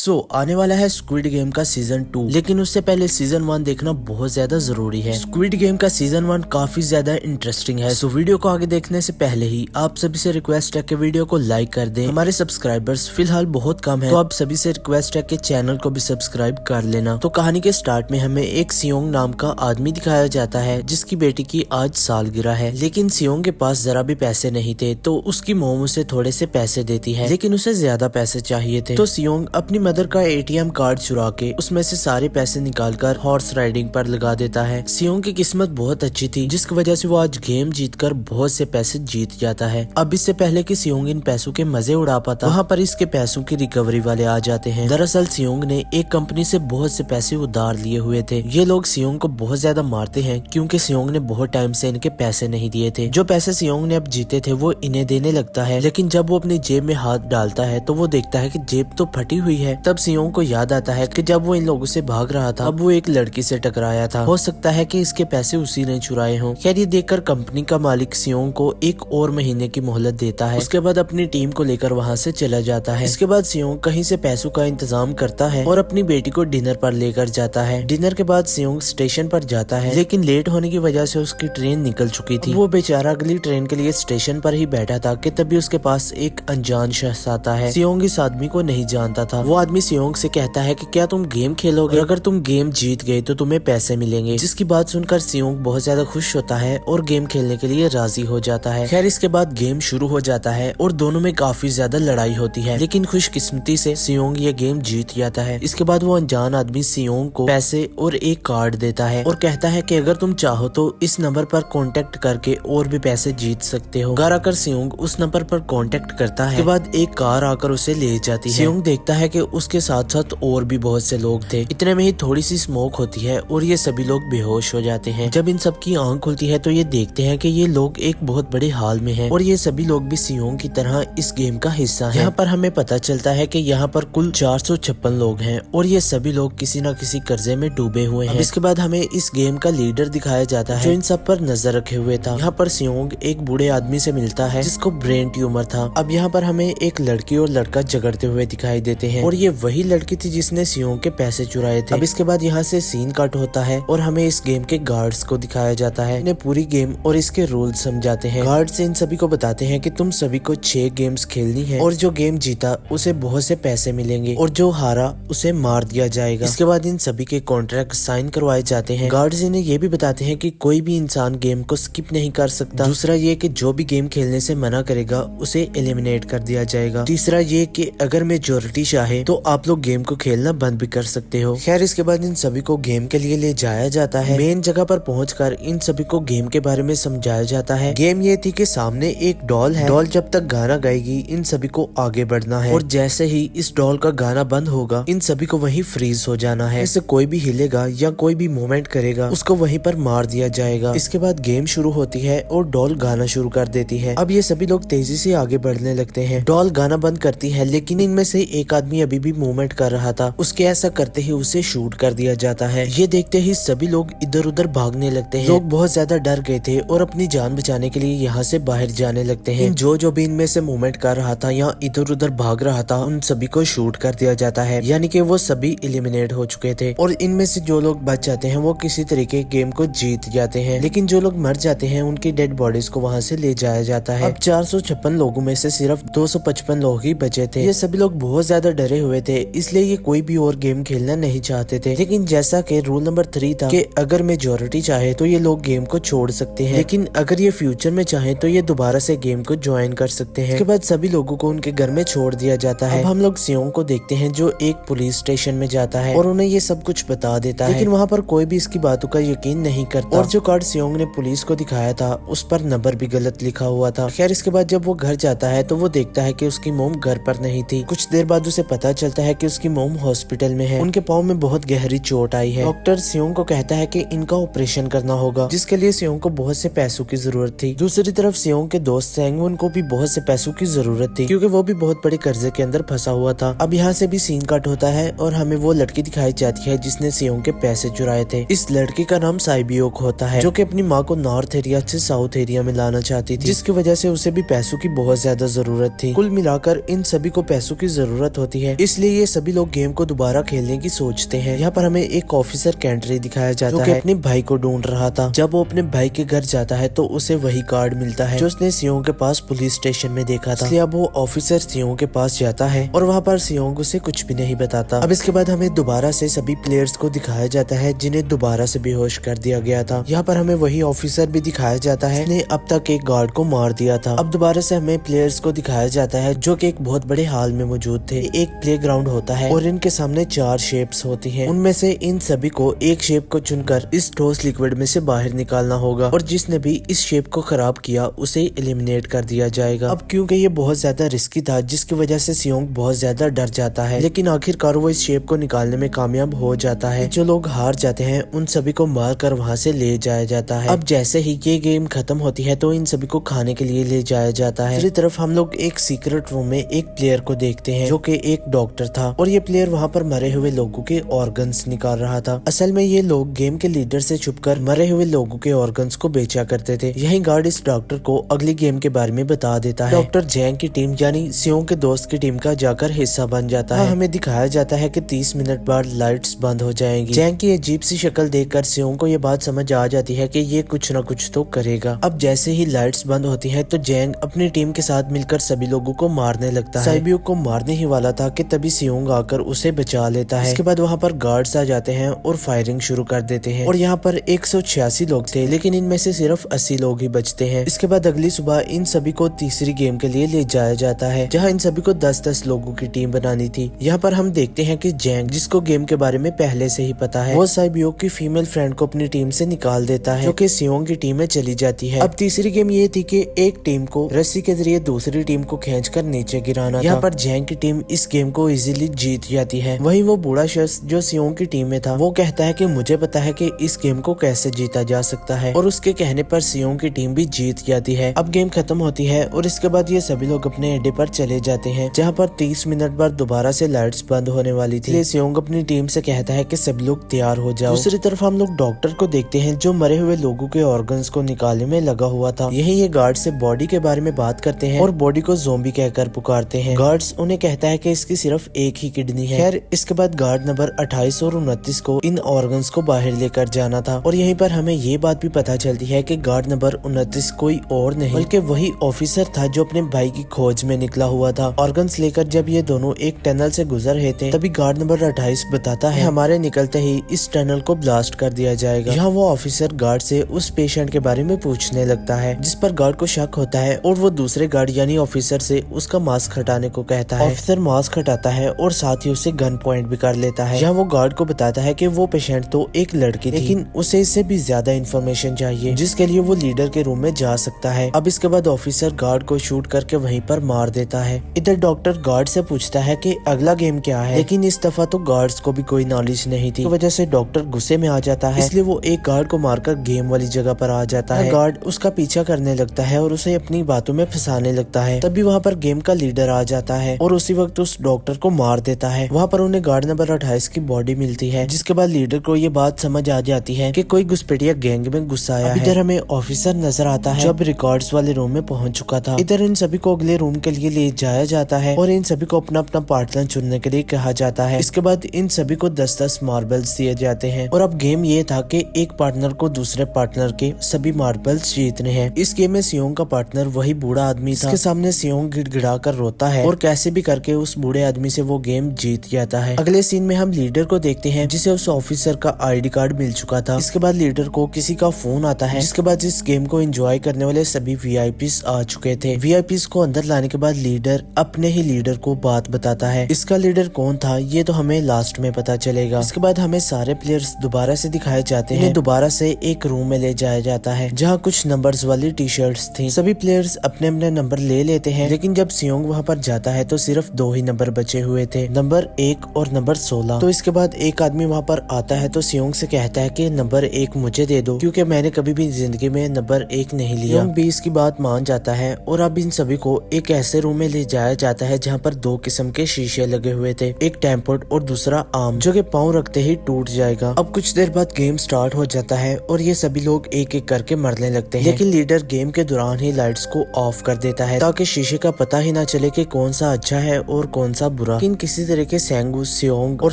आने वाला है स्क्विड गेम का सीजन 2, लेकिन उससे पहले सीजन 1 देखना बहुत ज्यादा जरूरी है। स्क्विड गेम का सीजन 1 काफी ज्यादा इंटरेस्टिंग है। वीडियो को आगे देखने से पहले ही आप सभी से रिक्वेस्ट है कि वीडियो को लाइक कर दें। हमारे सब्सक्राइबर्स फिलहाल बहुत कम है, तो आप सभी से रिक्वेस्ट है कि चैनल को भी सब्सक्राइब कर लेना। तो कहानी के स्टार्ट में हमें एक सियोंग नाम का आदमी दिखाया जाता है जिसकी बेटी की आज सालगिरह है, लेकिन सियोंग के पास जरा भी पैसे नहीं थे, तो उसकी मोम उसे थोड़े से पैसे देती है, लेकिन उसे ज्यादा पैसे चाहिए थे। तो सियोंग अपनी मदर का एटीएम कार्ड चुरा के उसमें से सारे पैसे निकालकर हॉर्स राइडिंग पर लगा देता है। सियोंग की किस्मत बहुत अच्छी थी, जिसकी वजह से वो आज गेम जीतकर बहुत से पैसे जीत जाता है। अब इससे पहले कि सियोंग इन पैसों के मजे उड़ा पाता, वहाँ पर इसके पैसों की रिकवरी वाले आ जाते हैं। दरअसल सियोंग ने एक कंपनी से बहुत से पैसे उधार लिए हुए थे। ये लोग सियोंग को बहुत ज्यादा मारते हैं क्योंकि सियोंग ने बहुत टाइम से इनके पैसे नहीं दिए थे। जो पैसे सियोंग ने अब जीते थे वो इन्हें देने लगता है, लेकिन जब वो अपनी जेब में हाथ डालता है तो वो देखता है कि जेब तो फटी हुई है। तब सियोंग को याद आता है कि जब वो इन लोगों से भाग रहा था अब वो एक लड़की से टकराया था, हो सकता है कि इसके पैसे उसी ने चुराए हों। खैर ये देखकर कंपनी का मालिक सियोंग को एक और महीने की मोहलत देता है। उसके बाद अपनी टीम को लेकर वहाँ से चला जाता है। इसके बाद सियोंग कहीं से पैसों का इंतजाम करता है और अपनी बेटी को डिनर पर लेकर जाता है। डिनर के बाद सियोंग स्टेशन पर जाता है, लेकिन लेट होने की वजह से उसकी ट्रेन निकल चुकी थी। वो बेचारा अगली ट्रेन के लिए स्टेशन पर ही बैठा था कि तभी उसके पास एक अनजान शख्स आता है। सियोंग इस आदमी को नहीं जानता था। वो आदमी सियोंग से कहता है कि क्या तुम गेम खेलोगे, अगर तुम गेम जीत गए तो तुम्हें पैसे मिलेंगे। जिसकी बात सुनकर सियोंग बहुत ज्यादा खुश होता है और गेम खेलने के लिए राजी हो जाता है। खैर इसके बाद गेम शुरू हो जाता है और दोनों में काफी ज्यादा लड़ाई होती है, लेकिन खुशकिस्मती से सियोंग ये गेम जीत जाता है। इसके बाद वो अनजान आदमी सियोंग को पैसे और एक कार्ड देता है और कहता है कि अगर तुम चाहो तो इस नंबर पर कांटेक्ट करके और भी पैसे जीत सकते हो। घर आकर सियोंग उस नंबर पर कांटेक्ट करता है। इसके बाद एक कार आकर उसे ले जाती है। सियोंग देखता है कि उसके साथ साथ और भी बहुत से लोग थे। इतने में ही थोड़ी सी स्मोक होती है और ये सभी लोग बेहोश हो जाते हैं। जब इन सब की आंख खुलती है तो ये देखते हैं कि ये लोग एक बहुत बड़े हाल में हैं और ये सभी लोग भी सियोंग की तरह इस गेम का हिस्सा हैं। यहाँ पर हमें पता चलता है कि यहाँ पर कुल 456 लोग हैं और ये सभी लोग किसी न किसी कर्जे में डूबे हुए हैं। इसके बाद हमें इस गेम का लीडर दिखाया जाता है जो इन सब पर नजर रखे हुए था। यहाँ पर सियोंग एक बूढ़े आदमी से मिलता है जिसको ब्रेन ट्यूमर था। अब यहाँ पर हमें एक लड़की और लड़का झगड़ते हुए दिखाई देते हैं और ये वही लड़की थी जिसने सियोंग के पैसे चुराए थे। अब इसके बाद यहाँ से सीन कट होता है और हमें इस गेम के गार्ड्स को दिखाया जाता है। इन्हें पूरी गेम और इसके रूल्स समझाते हैं। गार्ड्स इन सभी को बताते हैं कि तुम सभी को 6 गेम्स खेलनी है और जो गेम जीता उसे बहुत से पैसे मिलेंगे और जो हारा उसे मार दिया जाएगा। इसके बाद इन सभी के कॉन्ट्रैक्ट साइन करवाए जाते हैं। गार्ड्स इन्हें ये भी बताते हैं कि कोई भी इंसान गेम को स्किप नहीं कर सकता। दूसरा ये कि जो भी गेम खेलने से मना करेगा उसे एलिमिनेट कर दिया जाएगा। तीसरा ये कि अगर मेजॉरिटी चाहे तो आप लोग गेम को खेलना बंद भी कर सकते हो। खैर इसके बाद इन सभी को गेम के लिए ले जाया जाता है। मेन जगह पर पहुंचकर इन सभी को गेम के बारे में समझाया जाता है। गेम ये थी कि सामने एक डॉल है, डॉल जब तक गाना गाएगी इन सभी को आगे बढ़ना है और जैसे ही इस डॉल का गाना बंद होगा इन सभी को वहीं फ्रीज हो जाना है। इससे कोई भी हिलेगा या कोई भी मूवमेंट करेगा उसको वहीं पर मार दिया जाएगा। इसके बाद गेम शुरू होती है और डॉल गाना शुरू कर देती है। अब ये सभी लोग तेजी से आगे बढ़ने लगते हैं। डॉल गाना बंद करती है, लेकिन इनमें से एक आदमी अभी भी मूवमेंट कर रहा था। उसके ऐसा करते ही उसे शूट कर दिया जाता है। ये देखते ही सभी लोग इधर उधर भागने लगते हैं। लोग बहुत ज्यादा डर गए थे और अपनी जान बचाने के लिए यहाँ से बाहर जाने लगते हैं। जो भी इनमें से मूवमेंट कर रहा था या इधर उधर भाग रहा था उन सभी को शूट कर दिया जाता है, यानी कि वो सभी एलिमिनेट हो चुके थे। और इनमें से जो लोग बच जाते हैं वो किसी तरीके गेम को जीत जाते हैं, लेकिन जो लोग मर जाते हैं उनकी डेड बॉडीज को वहाँ से ले जाया जाता है। अब 456 लोगों में से सिर्फ 255 लोग ही बचे थे। ये सभी लोग बहुत ज्यादा डरे हुए थे, इसलिए ये कोई भी और गेम खेलना नहीं चाहते थे। लेकिन जैसा कि रूल नंबर 3 था कि अगर मेजॉरिटी चाहे तो ये लोग गेम को छोड़ सकते हैं, लेकिन अगर ये फ्यूचर में चाहे तो ये दोबारा से गेम को ज्वाइन कर सकते हैं। इसके बाद सभी लोगों को उनके घर में छोड़ दिया जाता है। अब हम लोग सियोंग को देखते हैं जो एक पुलिस स्टेशन में जाता है और उन्हें ये सब कुछ बता देता है, लेकिन वहाँ पर कोई भी इसकी बातों का यकीन नहीं करता और जो कार्ड सियोंग ने पुलिस को दिखाया था उस पर नंबर भी गलत लिखा हुआ था। खैर इसके बाद जब वो घर जाता है तो वो देखता है कि उसकी मोम घर पर नहीं थी। कुछ देर बाद उसे पता चलता है कि उसकी मोम हॉस्पिटल में है। उनके पाँव में बहुत गहरी चोट आई है। डॉक्टर सियोंग को कहता है कि इनका ऑपरेशन करना होगा, जिसके लिए सियोंग को बहुत से पैसों की जरूरत थी। दूसरी तरफ सियोंग के दोस्त सेंगवुन को भी बहुत से पैसों की जरूरत थी क्योंकि वो भी बहुत बड़े कर्जे के अंदर फंसा हुआ था। अब यहाँ से भी सीन कट होता है और हमें वो लड़की दिखाई जाती है जिसने सियोंग के पैसे चुराए थे। इस लड़की का नाम साइबियोक होता है जो कि अपनी माँ को नॉर्थ एरिया से साउथ एरिया में लाना चाहती थी, जिसकी वजह से उसे भी पैसों की बहुत ज्यादा जरूरत थी। कुल मिलाकर इन सभी को पैसों की जरूरत होती है। इस इसलिए ये सभी लोग गेम को दोबारा खेलने की सोचते हैं। यहाँ पर हमें एक ऑफिसर कैंट्री दिखाया जाता है, अपने भाई को ढूंढ रहा था। जब वो अपने भाई के घर जाता है तो उसे वही कार्ड मिलता है जो उसने सियोंग के पास पुलिस स्टेशन में देखा था। इसलिए अब वो ऑफिसर सियोंग के पास जाता है और वहाँ पर सियोंग उसे कुछ भी नहीं बताता। अब इसके बाद हमें दोबारा से सभी प्लेयर्स को दिखाया जाता है जिन्हें दोबारा से बेहोश कर दिया गया था। यहाँ पर हमें वही ऑफिसर भी दिखाया जाता है जिसने अब तक एक गार्ड को मार दिया था। अब दोबारा से हमें प्लेयर्स को दिखाया जाता है जो कि एक बहुत बड़े हाल में मौजूद थे। एक प्लेग्राउंड होता है और इनके सामने 4 शेप्स होती हैं। उनमें से इन सभी को एक शेप को चुनकर इस ठोस लिक्विड में से बाहर निकालना होगा और जिसने भी इस शेप को खराब किया उसे एलिमिनेट कर दिया जाएगा। अब क्योंकि ये बहुत ज्यादा रिस्की था जिसकी वजह से सियोंग बहुत ज्यादा डर जाता है, लेकिन आखिरकार वो इस शेप को निकालने में कामयाब हो जाता है। जो लोग हार जाते हैं उन सभी को मार कर वहाँ से ले जाया जाता है। अब जैसे ही ये गेम खत्म होती है तो इन सभी को खाने के लिए ले जाया जाता है। दूसरी तरफ हम लोग एक सीक्रेट रूम में एक प्लेयर को देखते हैं जो कि एक डॉक्टर था और ये प्लेयर वहाँ पर मरे हुए लोगों के ऑर्गन्स निकाल रहा था। असल में ये लोग गेम के लीडर से छुपकर मरे हुए लोगों के ऑर्गन्स को बेचा करते थे। यही गार्ड इस डॉक्टर को अगली गेम के बारे में बता देता है। डॉक्टर जैंग की टीम यानी सियोंग के दोस्त की टीम का जाकर हिस्सा बन जाता है। हमें दिखाया जाता है कि 30 मिनट बाद लाइट्स बंद हो जाएंगी। जैंग की अजीब सी शक्ल देखकर सियोंग को ये बात समझ आ जाती है कि ये कुछ न कुछ तो करेगा। अब जैसे ही लाइट्स बंद होती है तो जैंग अपनी टीम के साथ मिलकर सभी लोगों को मारने लगता है। साइबियो को मारने ही वाला था कि तभी सियोंग आकर उसे बचा लेता है। इसके बाद वहाँ पर गार्ड्स आ जाते हैं और फायरिंग शुरू कर देते हैं और यहाँ पर 186 लोग थे लेकिन इनमें से सिर्फ 80 लोग ही बचते हैं। इसके बाद अगली सुबह इन सभी को तीसरी गेम के लिए ले जाया जाता है जहाँ इन सभी को 10-10 लोगों की टीम बनानी थी। यहाँ पर हम देखते हैं कि जैंग जिसको गेम के बारे में पहले से ही पता है वो साइबियो की फीमेल फ्रेंड को अपनी टीम से निकाल देता है जो कि सियोंग की टीम में चली जाती है। अब तीसरी गेम ये थी कि एक टीम को रस्सी के जरिए दूसरी टीम को खींचकर नीचे गिराना। यहाँ पर जैंग की टीम इस गेम को इजीली जीत जाती है। वहीं वो बूढ़ा शख्स जो सियोंग की टीम में था वो कहता है कि मुझे पता है कि इस गेम को कैसे जीता जा सकता है और उसके कहने पर सियोंग की टीम भी जीत जाती है। अब गेम खत्म होती है और इसके बाद ये सभी लोग अपने अड्डे पर चले जाते हैं जहाँ पर 30 मिनट बाद दोबारा से लाइट्स बंद होने वाली थी। सियोंग अपनी टीम से कहता है कि सभी लोग तैयार हो जाओ। दूसरी तरफ हम लोग डॉक्टर को देखते हैं जो मरे हुए लोगों के ऑर्गन्स को निकालने में लगा हुआ था। यही ये गार्ड से बॉडी के बारे में बात करते हैं और बॉडी को ज़ोंबी कहकर पुकारते हैं। गार्ड्स उन्हें कहता है कि इसकी सिर्फ एक ही किडनी है। खैर इसके बाद गार्ड नंबर 28 और 29 को इन ऑर्गन्स को बाहर लेकर जाना था और यहीं पर हमें ये बात भी पता चलती है कि गार्ड नंबर 29 कोई और नहीं बल्कि वही ऑफिसर था जो अपने भाई की खोज में निकला हुआ था। ऑर्गन्स लेकर जब ये दोनों एक टनल से गुजर रहे थे तभी गार्ड नंबर 28 बताता है हमारे निकलते ही इस टनल को ब्लास्ट कर दिया जाएगा। यहाँ वो ऑफिसर गार्ड से उस पेशेंट के बारे में पूछने लगता है जिस पर गार्ड को शक होता है और वो दूसरे गार्ड यानी ऑफिसर से उसका मास्क हटाने को कहता है। ऑफिसर मास्क हटाता है और साथ ही उसे गन पॉइंट भी कर लेता है। यहाँ वो गार्ड को बताता है कि वो पेशेंट तो एक लड़की थी लेकिन उसे इससे भी ज्यादा इन्फॉर्मेशन चाहिए जिसके लिए वो लीडर के रूम में जा सकता है। अब इसके बाद ऑफिसर गार्ड को शूट करके वहीं पर मार देता है। इधर डॉक्टर गार्ड से पूछता है कि अगला गेम क्या है, लेकिन इस दफा तो गार्ड्स को भी कोई नॉलेज नहीं थी, तो वजह से डॉक्टर गुस्से में आ जाता है। इसलिए वो एक गार्ड को मारकर गेम वाली जगह पर आ जाता है। गार्ड उसका पीछा करने लगता है और उसे अपनी बातों में फंसाने लगता है। तभी वहाँ पर गेम का लीडर आ जाता है और उसी वक्त उस डॉक्टर को मार देता है। वहाँ पर उन्हें गार्ड नंबर 28 की बॉडी मिलती है जिसके बाद लीडर को ये बात समझ आ जाती है कि कोई घुसपैठिया गैंग में घुस आया है। इधर हमें ऑफिसर नजर आता है जब रिकॉर्ड्स वाले रूम में पहुंच चुका था। इधर इन सभी को अगले रूम के लिए ले जाया जाता है और इन सभी को अपना अपना पार्टनर चुनने के लिए कहा जाता है। इसके बाद इन सभी को 10-10 मार्बल्स दिए जाते हैं और अब गेम ये था कि एक पार्टनर को दूसरे पार्टनर के सभी मार्बल्स जीतने हैं। इस गेम में सियोंग का पार्टनर वही बूढ़ा आदमी था। इसके सामने सियोंग गिड़गिड़ा कर रोता है और कैसे भी करके उस बूढ़े आदमी से वो गेम जीत जाता है। अगले सीन में हम लीडर को देखते हैं जिसे उस ऑफिसर का ID कार्ड मिल चुका था। इसके बाद लीडर को किसी का फोन आता है जिसके बाद इस गेम को एंजॉय करने वाले सभी VIPs आ चुके थे। VIPs को अंदर लाने के बाद लीडर अपने ही लीडर को बात बताता है। इसका लीडर कौन था ये तो हमें लास्ट में पता चलेगा। इसके बाद हमें सारे प्लेयर्स दोबारा से दिखाए जाते हैं। दोबारा से एक रूम में ले जाया जाता है जहाँ कुछ नंबर्स वाली टी-शर्ट्स थी। सभी प्लेयर्स अपने अपने नंबर ले लेते हैं लेकिन जब सियोंग वहाँ पर जाता है तो सिर्फ 2 ही नंबर बचे हुए थे, नंबर 1 और नंबर 16। तो इसके बाद एक आदमी वहाँ पर आता है तो सियोंग से कहता है कि नंबर 1 मुझे दे दो क्योंकि मैंने कभी भी जिंदगी में नंबर 1 नहीं लिया। सियोंग भी इसकी बात मान जाता है और अब इन सभी को एक ऐसे रूम में ले जाया जाता है जहाँ पर 2 किस्म के शीशे लगे हुए थे, एक टेम्पर्ड और दूसरा आम जो कि पाँव रखते ही टूट जाएगा। अब कुछ देर बाद गेम स्टार्ट हो जाता है और ये सभी लोग एक एक करके मरने लगते हैं लेकिन लीडर गेम के दौरान ही लाइट्स को ऑफ कर देता है ताकि शीशे का पता ही ना चले कि कौन सा अच्छा है और कौन सा बुरा, लेकिन किसी तरीके सेंग, सियोंग और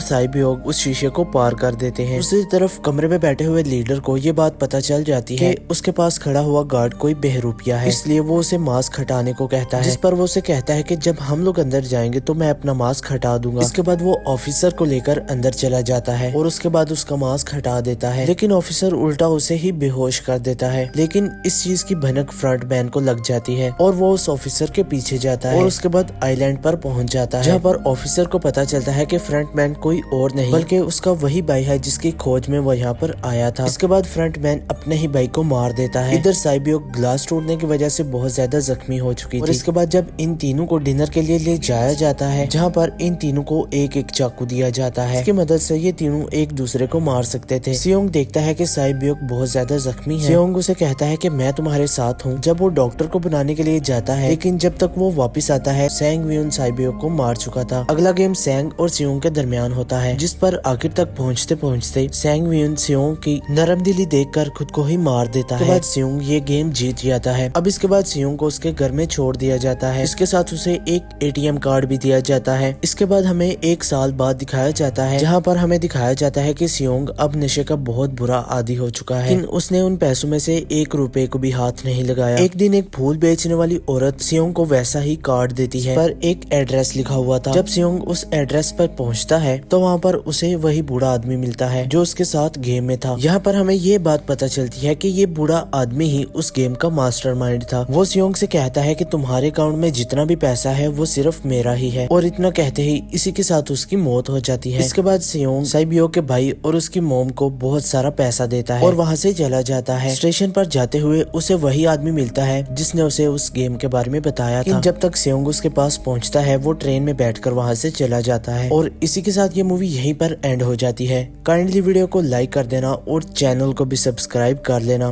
साइबियोग उस शीशे को पार कर देते हैं। दूसरी तरफ कमरे में बैठे हुए लीडर को ये बात पता चल जाती है कि उसके पास खड़ा हुआ गार्ड कोई बहरूपिया है, इसलिए वो उसे मास्क हटाने को कहता है, जिस पर वो उसे कहता है कि जब हम लोग अंदर जाएंगे तो मैं अपना मास्क हटा दूंगा। इसके बाद वो ऑफिसर को लेकर अंदर चला जाता है और उसके बाद उसका मास्क हटा देता है, लेकिन ऑफिसर उल्टा उसे ही बेहोश कर देता है। लेकिन इस चीज की भनक फ्रंटमैन को लग जाती है और वो उस ऑफिसर के पीछे जाता है और उसके बाद आइलैंड पर पहुंच जाता है, जहाँ पर ऑफिसर को पता चलता है कि फ्रंटमैन कोई और नहीं बल्कि उसका वही भाई है जिसकी खोज में वो यहाँ पर आया था। इसके बाद फ्रंटमैन अपने ही भाई को मार देता है। इधर साइबियोग ग्लास टूटने की वजह से बहुत ज्यादा जख्मी हो चुकी थी। और इसके बाद जब इन तीनों को डिनर के लिए ले जाया जाता है, जहाँ पर इन तीनों को एक एक चाकू दिया जाता है, इसकी मदद से ये तीनों एक दूसरे को मार सकते थे। सियोंग देखता है कि साइबियोग बहुत ज्यादा जख्मी है। सियोंग उसे कहता है कि मैं तुम्हारे साथ हूँ। जब वो डॉक्टर को बुलाने के लिए जाता है, लेकिन जब तक वो वापस आता है सेंग वियुन साइबियोग को मार चुका था। अगला गेम सेंग और सियोंग के दरमियान होता है, जिस पर आखिर तक पहुँचते पहुँचते सेंग वियुन सियोंग की नरम दिली देखकर खुद को ही मार देता है। बाद सियोंग ये गेम जीत जाता है। अब इसके बाद सियोंग को उसके घर में छोड़ दिया जाता है। इसके साथ उसे एक ATM कार्ड भी दिया जाता है। इसके बाद हमें 1 साल बाद दिखाया जाता है, जहाँ पर हमें दिखाया जाता है कि सियोंग अब नशे का बहुत बुरा आदी हो चुका है, लेकिन उसने उन पैसों में से 1 रुपए को भी हाथ नहीं लगाया। एक दिन एक फूल बेचने वाली औरत सियोंग को वैसा ही कार्ड देती है, पर एक एड्रेस लिखा हुआ था। जब सियोंग उस एड्रेस पर पहुँचता है तो वहाँ पर उसे वही बूढ़ा आदमी मिलता है जो उसके साथ गेम में था। यहाँ पर हमें ये बात पता चलती है कि ये बूढ़ा आदमी ही उस गेम का मास्टरमाइंड था। वो सियोंग से कहता है कि तुम्हारे अकाउंट में जितना भी पैसा है वो सिर्फ मेरा ही है, और इतना कहते ही इसी के साथ उसकी मौत हो जाती है। इसके बाद सियोंग साइबियोग के भाई और उसकी मॉम को बहुत सारा पैसा देता है और वहाँ से चला जाता है। स्टेशन पर जाते हुए उसे वही आदमी मिलता है जिसने उसे उस गेम के बारे में बताया था। जब तक सियोंग उसके पास पहुँचता है वो ट्रेन में बैठकर वहाँ से चला जाता है, और इसी के साथ ये मूवी यहीं पर एंड हो जाती है। काइंडली वीडियो को लाइक कर देना और चैनल को भी सब्सक्राइब कर लेना।